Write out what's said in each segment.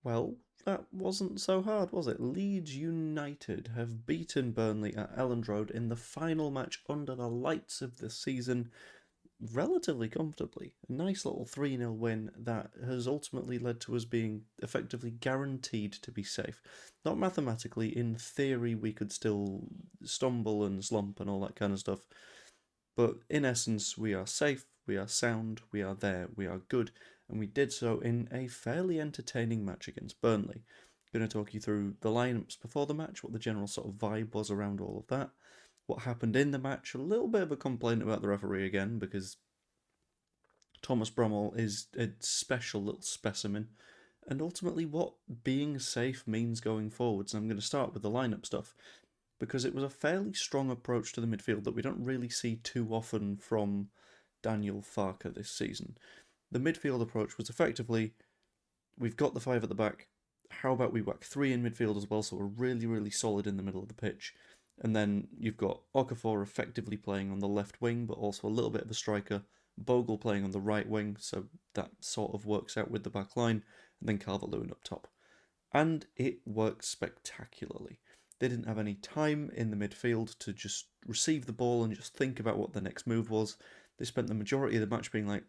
Well, that wasn't so hard, was it? Leeds United have beaten Burnley at Elland Road in the final match under the lights of the season relatively comfortably. A nice little 3-0 win that has ultimately led to us being effectively guaranteed to be safe. Not mathematically, in theory, we could still stumble and slump and all that kind of stuff, but in essence, we are safe, we are sound, we are there, we are good, and we did so in a fairly entertaining match against Burnley. I'm going to talk you through the lineups before the match, what the general sort of vibe was around all of that, what happened in the match, a little bit of a complaint about the referee again, because Thomas Brummel is a special little specimen, and ultimately what being safe means going forwards. And I'm going to start with the lineup stuff because it was a fairly strong approach to the midfield that we don't really see too often from Daniel Farker this season. The midfield approach was effectively we've got the five at the back. How about we whack three in midfield as well, so we're really, really solid in the middle of the pitch. And then you've got Okafor effectively playing on the left wing, but also a little bit of a striker. Bogle playing on the right wing, so that sort of works out with the back line. And then Calvert-Lewin up top. And it worked spectacularly. They didn't have any time in the midfield to just receive the ball and just think about what the next move was. They spent the majority of the match being like,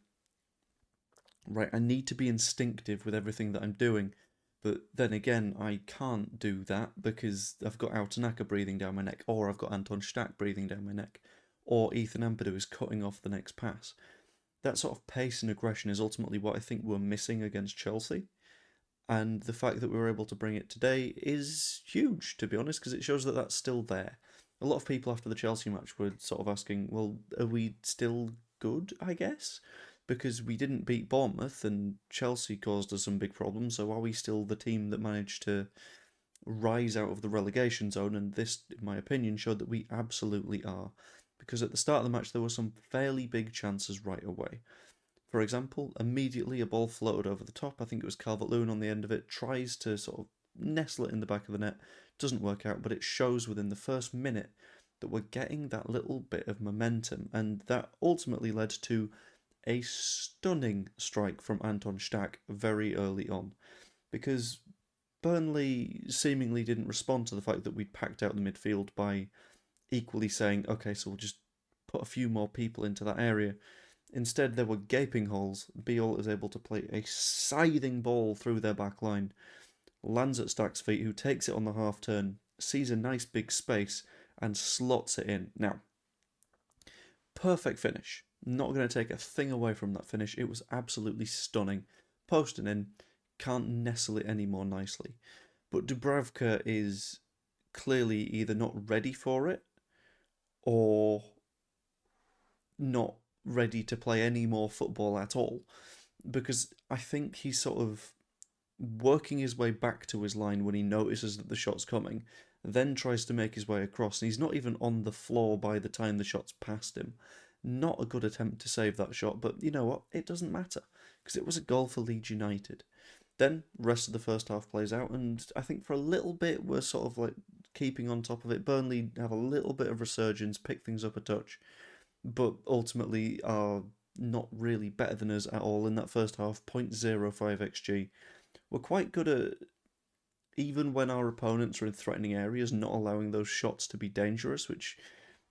right, I need to be instinctive with everything that I'm doing. But then again, I can't do that because I've got Altanaka breathing down my neck, or I've got Anton Stack breathing down my neck, or Ethan Ampadu is cutting off the next pass. That sort of pace and aggression is ultimately what I think we're missing against Chelsea. And the fact that we were able to bring it today is huge, to be honest, because it shows that that's still there. A lot of people after the Chelsea match were sort of asking, well, are we still good, I guess? Because we didn't beat Bournemouth and Chelsea caused us some big problems, so are we still the team that managed to rise out of the relegation zone? And this, in my opinion, showed that we absolutely are. Because at the start of the match, there were some fairly big chances right away. For example, immediately a ball floated over the top. I think it was Calvert-Lewin on the end of it, tries to sort of nestle it in the back of the net. Doesn't work out, but it shows within the first minute that we're getting that little bit of momentum, and that ultimately led to a stunning strike from Anton Stack very early on. Because Burnley seemingly didn't respond to the fact that we'd packed out the midfield by equally saying, okay, so we'll just put a few more people into that area. Instead, there were gaping holes. Beale is able to play a scything ball through their back line, lands at Stack's feet, who takes it on the half turn, sees a nice big space, and slots it in. Now, perfect finish. Not going to take a thing away from that finish. It was absolutely stunning. Posting in, can't nestle it any more nicely. But Dubravka is clearly either not ready for it or not ready to play any more football at all, because I think he's sort of working his way back to his line when he notices that the shot's coming, then tries to make his way across, and he's not even on the floor by the time the shot's past him. Not a good attempt to save that shot, but you know what? It doesn't matter, because it was a goal for Leeds United. Then, rest of the first half plays out, and I think for a little bit we're sort of like keeping on top of it. Burnley have a little bit of resurgence, pick things up a touch, but ultimately are not really better than us at all in that first half. 0.05 xg. We're quite good at, even when our opponents are in threatening areas, not allowing those shots to be dangerous, which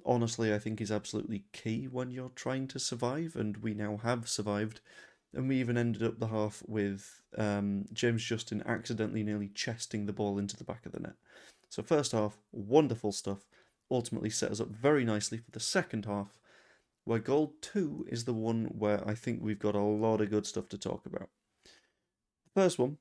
honestly I think is absolutely key when you're trying to survive, and we now have survived. And we even ended up the half with James Justin accidentally nearly chesting the ball into the back of the net. So first half, wonderful stuff. Ultimately set us up very nicely for the second half, where goal 2 is the one where I think we've got a lot of good stuff to talk about. The first one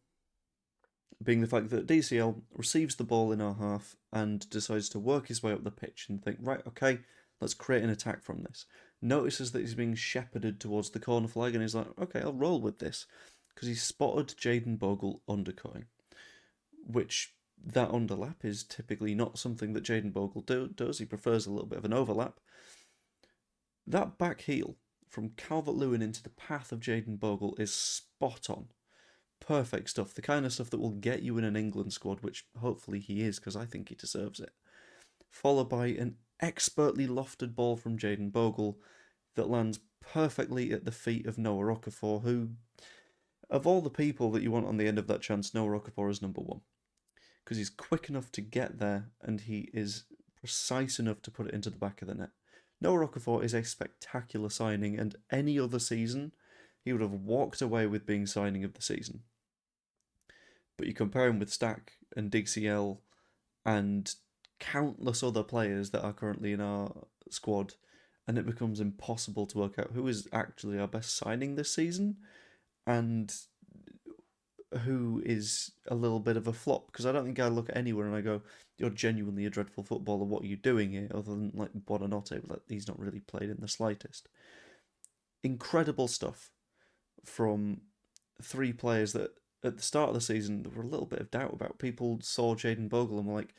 being the fact that DCL receives the ball in our half and decides to work his way up the pitch and think, right, okay, let's create an attack from this. Notices that he's being shepherded towards the corner flag and he's like, okay, I'll roll with this, because he's spotted Jayden Bogle undercutting, which that underlap is typically not something that Jayden Bogle does. He prefers a little bit of an overlap. That back heel from Calvert-Lewin into the path of Jayden Bogle is spot on. Perfect stuff. The kind of stuff that will get you in an England squad, which hopefully he is, because I think he deserves it. Followed by an expertly lofted ball from Jayden Bogle that lands perfectly at the feet of Noah Okafor, who Of all the people that you want on the end of that chance, Noah Okafor is number one. Because he's quick enough to get there and he is precise enough to put it into the back of the net. Noah Okafor is a spectacular signing, and any other season, he would have walked away with being signing of the season. But you compare him with Stack and DCL and countless other players that are currently in our squad, and it becomes impossible to work out who is actually our best signing this season and who is a little bit of a flop. Because I don't think I look at anyone and I go, "You're genuinely a dreadful footballer. What are you doing here?" Other than like Buonanotte, like he's not really played in the slightest. Incredible stuff from three players that at the start of the season there were a little bit of doubt about. People saw Jaden Bogle and were like,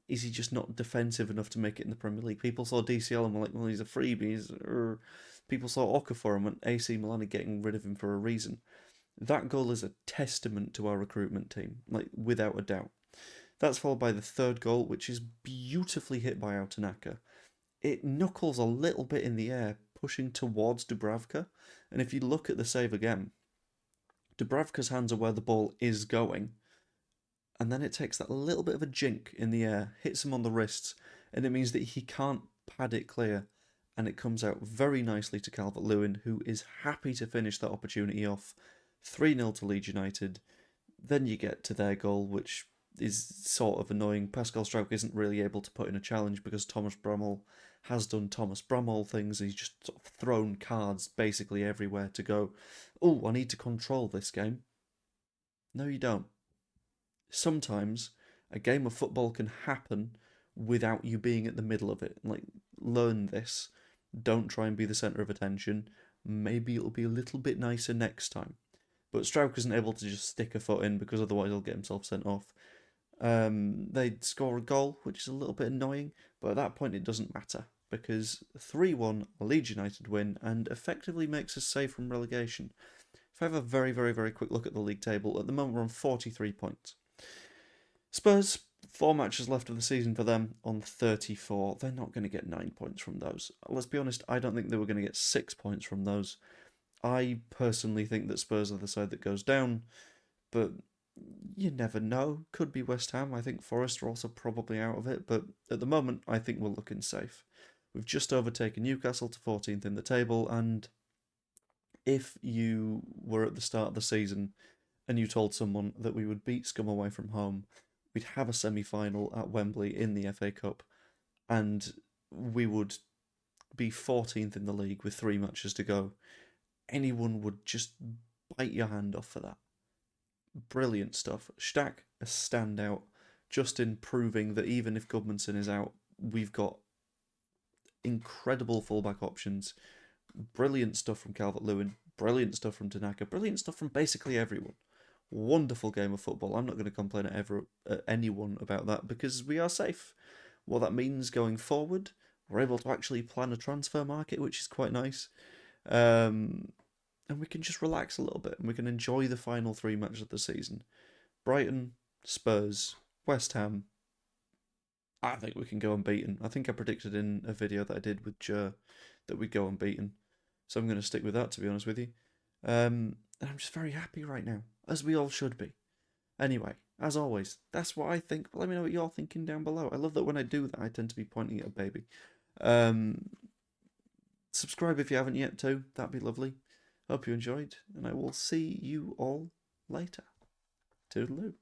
is he just not defensive enough to make it in the Premier League? People saw DCL and were like, well, he's a freebie. People saw Okafor and went, AC Milan are getting rid of him for a reason. That goal is a testament to our recruitment team, like without a doubt. That's followed by the third goal, which is beautifully hit by Tanaka. It knuckles a little bit in the air, pushing towards Dubravka. And if you look at the save again, Dubravka's hands are where the ball is going. And then it takes that little bit of a jink in the air, hits him on the wrists, and it means that he can't pad it clear. And it comes out very nicely to Calvert-Lewin, who is happy to finish that opportunity off. 3-0 to Leeds United. Then you get to their goal, which is sort of annoying. Pascal Struijk isn't really able to put in a challenge because Thomas Bramall has done Thomas Bramall things. He's just sort of thrown cards basically everywhere to go, oh, I need to control this game. No, you don't. Sometimes a game of football can happen without you being at the middle of it. Like, learn this. Don't try and be the centre of attention. Maybe it'll be a little bit nicer next time. But Struijk isn't able to just stick a foot in because otherwise he'll get himself sent off. They'd score a goal, which is a little bit annoying, but at that point it doesn't matter because 3-1, a Leeds United win, and effectively makes us safe from relegation. If I have a very, very, very quick look at the league table, at the moment we're on 43 points. Spurs, 4 matches left of the season for them on 34. They're not going to get 9 points from those. Let's be honest, I don't think they were going to get 6 points from those. I personally think that Spurs are the side that goes down, but you never know. Could be West Ham. I think Forest are also probably out of it, but at the moment, I think we're looking safe. We've just overtaken Newcastle to 14th in the table, and if you were at the start of the season and you told someone that we would beat Scum away from home, we'd have a semi-final at Wembley in the FA Cup, and we would be 14th in the league with 3 matches to go, anyone would just bite your hand off for that. Brilliant stuff. Stack, a standout, just in proving that even if Gudmundsson is out, we've got incredible fullback options. Brilliant stuff from Calvert-Lewin, brilliant stuff from Tanaka, brilliant stuff from basically everyone. Wonderful game of football. I'm not going to complain at anyone about that because we are safe. What that means going forward, we're able to actually plan a transfer market, which is quite nice. And we can just relax a little bit and we can enjoy the final 3 matches of the season. Brighton, Spurs, West Ham. I think we can go unbeaten. I think I predicted in a video that I did with Jer that we'd go unbeaten. So I'm going to stick with that, to be honest with you. And I'm just very happy right now, as we all should be. Anyway, as always, that's what I think. But let me know what you're thinking down below. I love that when I do that, I tend to be pointing at a baby. Subscribe if you haven't yet too. That'd be lovely. Hope you enjoyed, and I will see you all later. Toodaloo.